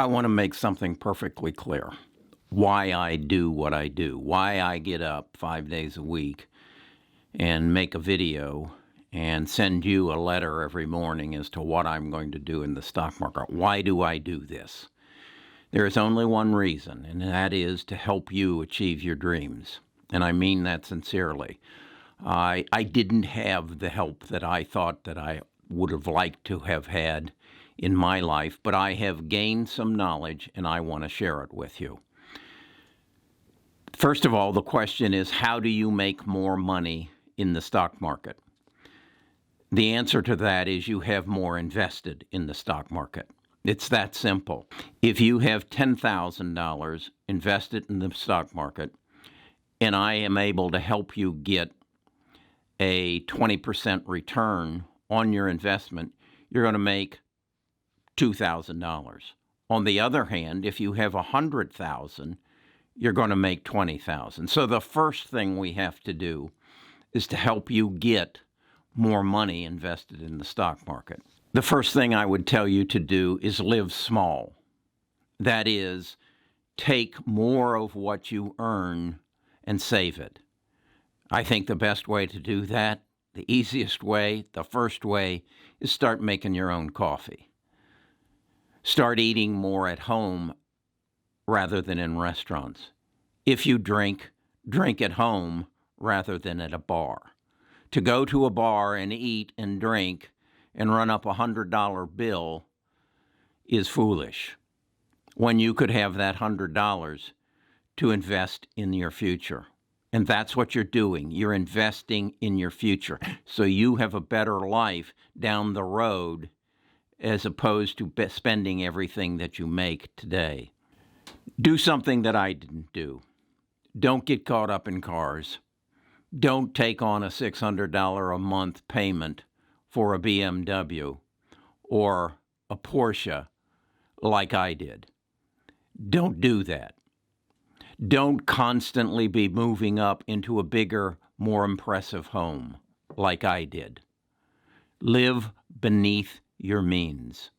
I want to make something perfectly clear. Why I do what I do. Why I get up 5 days a week and make a video and send you a letter every morning as to what I'm going to do in the stock market. Why do I do this? There is only one reason, and that is to help you achieve your dreams. And I mean that sincerely. I didn't have the help that I thought that I would have liked to have had in my life, but I have gained some knowledge and I want to share it with you. First of all, the question is, how do you make more money in the stock market? The answer to that is you have more invested in the stock market. It's that simple. If you have $10,000 invested in the stock market, and I am able to help you get a 20% return on your investment, you're going to make $2,000. On the other hand, if you have $100,000, you're going to make $20,000. So the first thing we have to do is to help you get more money invested in the stock market. The first thing I would tell you to do is live small. That is, take more of what you earn and save it. I think the best way to do that, the easiest way, the first way, is start making your own coffee. Start eating more at home rather than in restaurants. If you drink, drink at home rather than at a bar. To go to a bar and eat and drink and run up a $100 bill is foolish, when you could have that $100 to invest in your future. And that's what you're doing. You're investing in your future, so you have a better life down the road as opposed to spending everything that you make today. Do something that I didn't do. Don't get caught up in cars. Don't take on a $600 a month payment for a BMW or a Porsche like I did. Don't do that. Don't constantly be moving up into a bigger, more impressive home like I did. Live beneath your means.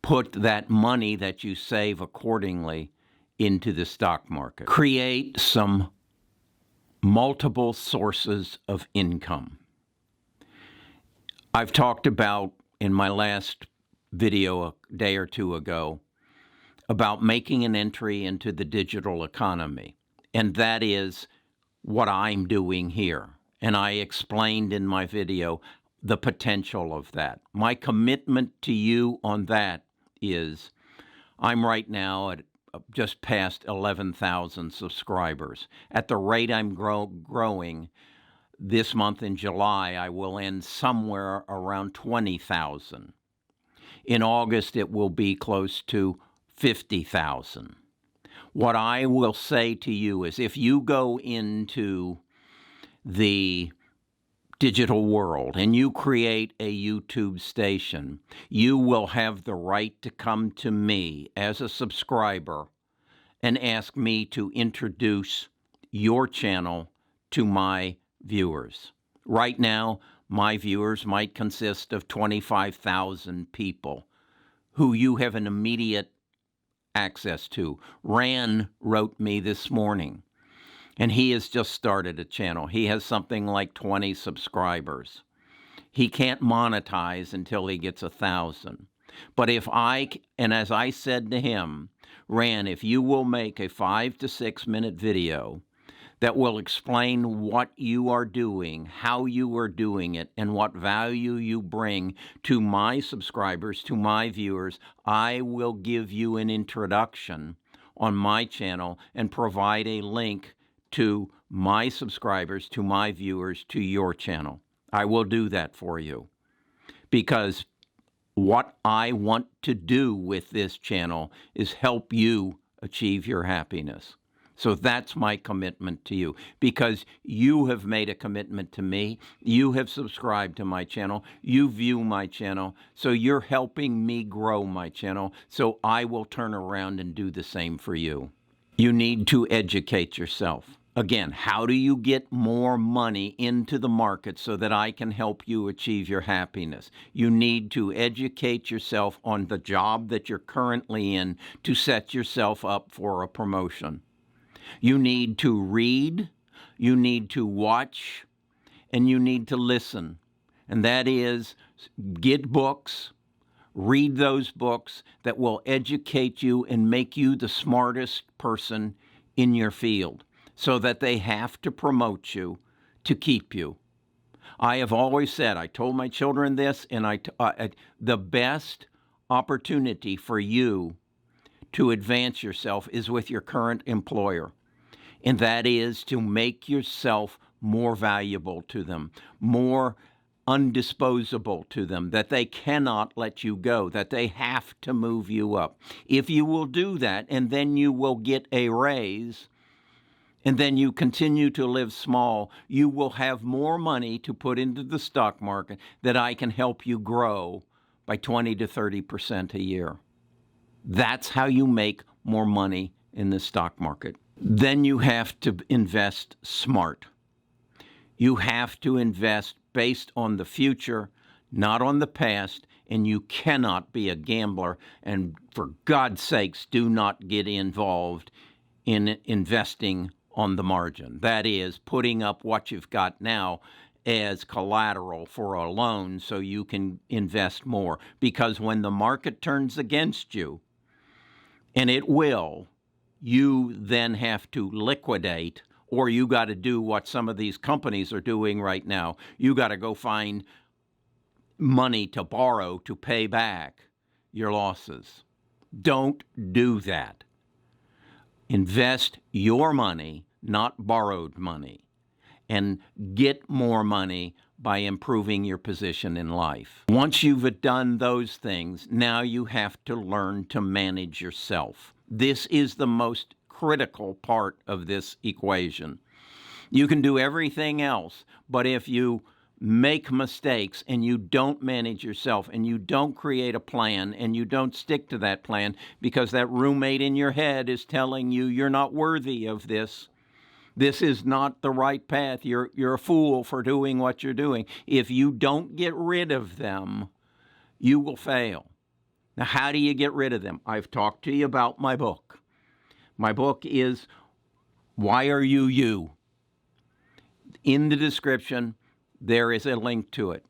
Put that money that you save accordingly into the stock market. Create some multiple sources of income. I've talked about in my last video a day or two ago about making an entry into the digital economy, and that is what I'm doing here. And I explained in my video the potential of that. My commitment to you on that is I'm right now at just past 11,000 subscribers. At the rate I'm growing, this month in July, I will end somewhere around 20,000. In August, it will be close to 50,000. What I will say to you is, if you go into the digital world and you create a YouTube station, you will have the right to come to me as a subscriber and ask me to introduce your channel to my viewers. Right now, my viewers might consist of 25,000 people who you have an immediate access to. Rand wrote me this morning, and he has just started a channel. He has something like 20 subscribers. He can't monetize until he gets 1,000. But and as I said to him, Rand, if you will make a 5 to 6 minute video that will explain what you are doing, how you are doing it, and what value you bring to my subscribers, to my viewers, I will give you an introduction on my channel and provide a link to my subscribers, to my viewers, to your channel. I will do that for you, because what I want to do with this channel is help you achieve your happiness. So that's my commitment to you, because you have made a commitment to me. You have subscribed to my channel. You view my channel. So you're helping me grow my channel. So I will turn around and do the same for you. You need to educate yourself. Again, how do you get more money into the market so that I can help you achieve your happiness? You need to educate yourself on the job that you're currently in to set yourself up for a promotion. You need to read, you need to watch, and you need to listen. And that is, get books, read those books that will educate you and make you the smartest person in your field, so that they have to promote you to keep you. I have always said, I told my children this, and the best opportunity for you to advance yourself is with your current employer, and that is to make yourself more valuable to them, more undisposable to them, that they cannot let you go, that they have to move you up. If you will do that, and then you will get a raise, and then you continue to live small, you will have more money to put into the stock market that I can help you grow by 20 to 30% a year. That's how you make more money in the stock market. Then you have to invest smart. You have to invest based on the future, not on the past, and you cannot be a gambler. And for God's sakes, do not get involved in investing on the margin. That is, putting up what you've got now as collateral for a loan so you can invest more. Because when the market turns against you, and it will, you then have to liquidate, or you got to do what some of these companies are doing right now. You got to go find money to borrow to pay back your losses. Don't do that. Invest your money, not borrowed money, and get more money by improving your position in life. Once you've done those things, now you have to learn to manage yourself. This is the most critical part of this equation. You can do everything else, but if you make mistakes and you don't manage yourself and you don't create a plan and you don't stick to that plan because that roommate in your head is telling you you're not worthy of this, this is not the right path, you're a fool for doing what you're doing. If you don't get rid of them, you will fail. Now, how do you get rid of them? I've talked to you about my book. My book is Why Are You You? In the description, there is a link to it.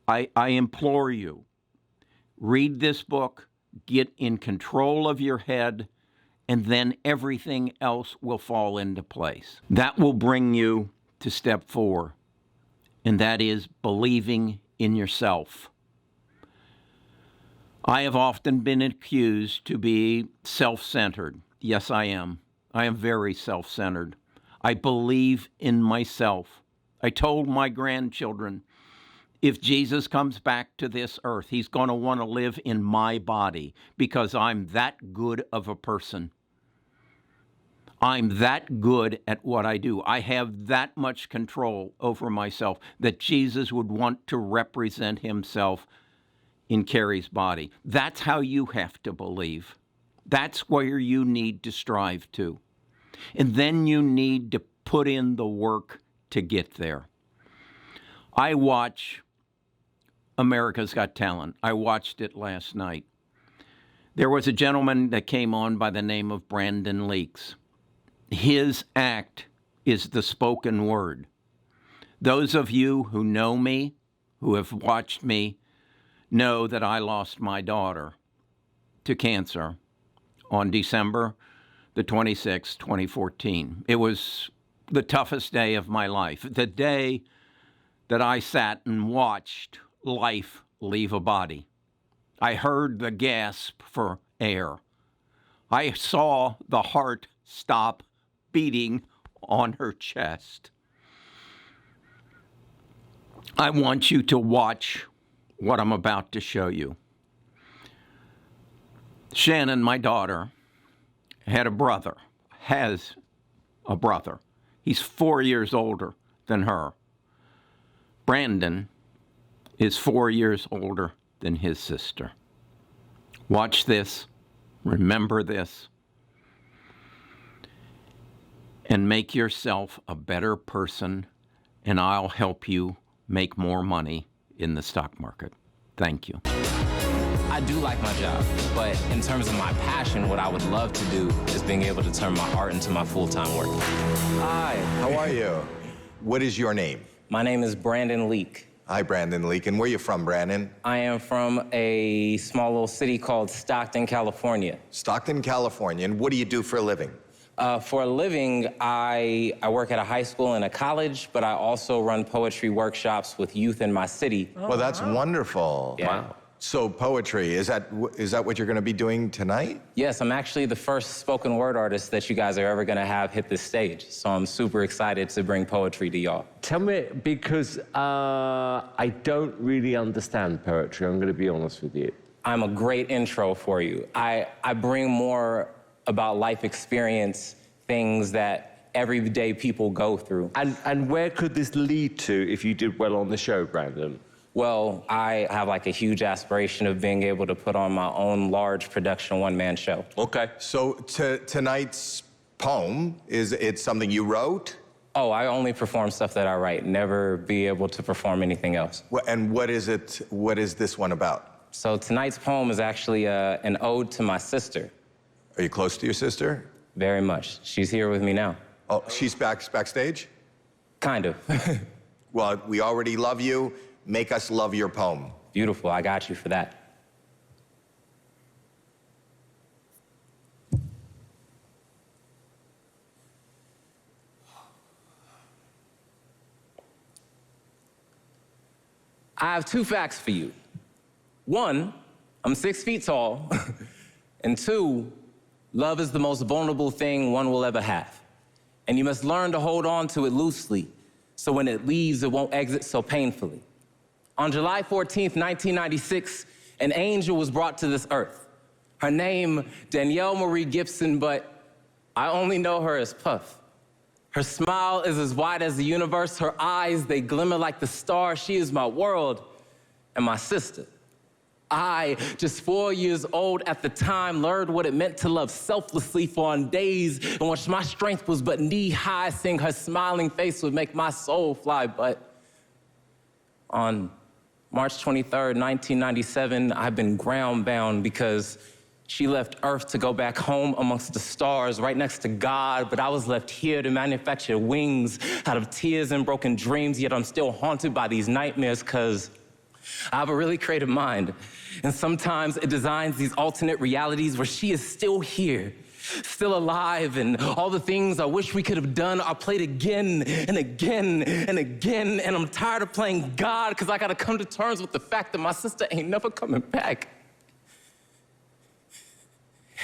I implore you, read this book, get in control of your head, and then everything else will fall into place. That will bring you to step 4, and that is believing in yourself. I have often been accused to be self-centered. Yes, I am. I am very self-centered. I believe in myself. I told my grandchildren, if Jesus comes back to this earth, he's going to want to live in my body because I'm that good of a person. I'm that good at what I do. I have that much control over myself that Jesus would want to represent himself in Carrie's body. That's how you have to believe. That's where you need to strive to. And then you need to put in the work to get there. I watch America's Got Talent. I watched it last night. There was a gentleman that came on by the name of Brandon Leaks. His act is the spoken word. Those of you who know me, who have watched me, know that I lost my daughter to cancer on December the 26th, 2014. It was the toughest day of my life, the day that I sat and watched life leave a body. I heard the gasp for air. I saw the heart stop beating on her chest. I want you to watch what I'm about to show you. Shannon, my daughter, has a brother. He's 4 years older than her. Brandon is 4 years older than his sister. Watch this. Remember this. and make yourself a better person, and I'll help you make more money in the stock market. Thank you. I do like my job, but in terms of my passion, what I would love to do is being able to turn my art into my full-time work. Hi, how are you? What is your name? My name is Brandon Leak. Hi, Brandon Leak. And where are you from, Brandon? I am from a small little city called Stockton, California. Stockton, California. And what do you do for a living? For a living, I work at a high school and a college, but I also run poetry workshops with youth in my city. Well, that's wonderful. Yeah. Wow. So poetry, is that what you're going to be doing tonight? Yes, I'm actually the first spoken word artist that you guys are ever going to have hit this stage. So I'm super excited to bring poetry to y'all. Tell me, because I don't really understand poetry, I'm going to be honest with you. I'm a great intro for you. I bring more about life experience, things that everyday people go through. And where could this lead to if you did well on the show, Brandon? Well, I have like a huge aspiration of being able to put on my own large production one-man show. Okay. So tonight's poem, is it something you wrote? Oh, I only perform stuff that I write, never be able to perform anything else. And what is it? What is this one about? So tonight's poem is actually an ode to my sister. Are you close to your sister? Very much. She's here with me now. Oh, she's backstage? Kind of. Well, we already love you. Make us love your poem. Beautiful, I got you for that. I have two facts for you. One, I'm 6 feet tall. And two, love is the most vulnerable thing one will ever have. And you must learn to hold on to it loosely, so when it leaves, it won't exit so painfully. On July 14th, 1996, an angel was brought to this earth. Her name, Danielle Marie Gibson, but I only know her as Puff. Her smile is as wide as the universe. Her eyes, they glimmer like the stars. She is my world and my sister. I, just 4 years old at the time, learned what it meant to love selflessly, for on days in which my strength was but knee-high, seeing her smiling face would make my soul fly. But on March 23rd, 1997, I've been ground-bound because she left Earth to go back home amongst the stars, right next to God, but I was left here to manufacture wings out of tears and broken dreams, yet I'm still haunted by these nightmares because I have a really creative mind, and sometimes it designs these alternate realities where she is still here, still alive, and all the things I wish we could have done are played again and again and again, and I'm tired of playing God because I gotta come to terms with the fact that my sister ain't never coming back.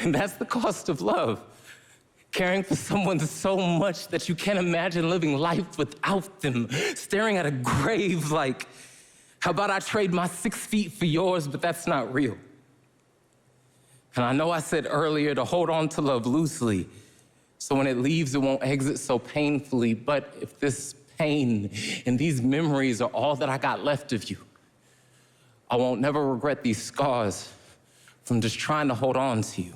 And that's the cost of love. Caring for someone so much that you can't imagine living life without them, staring at a grave like, how about I trade my 6 feet for yours, but that's not real. And I know I said earlier to hold on to love loosely, so when it leaves, it won't exit so painfully. But if this pain and these memories are all that I got left of you, I won't never regret these scars from just trying to hold on to you.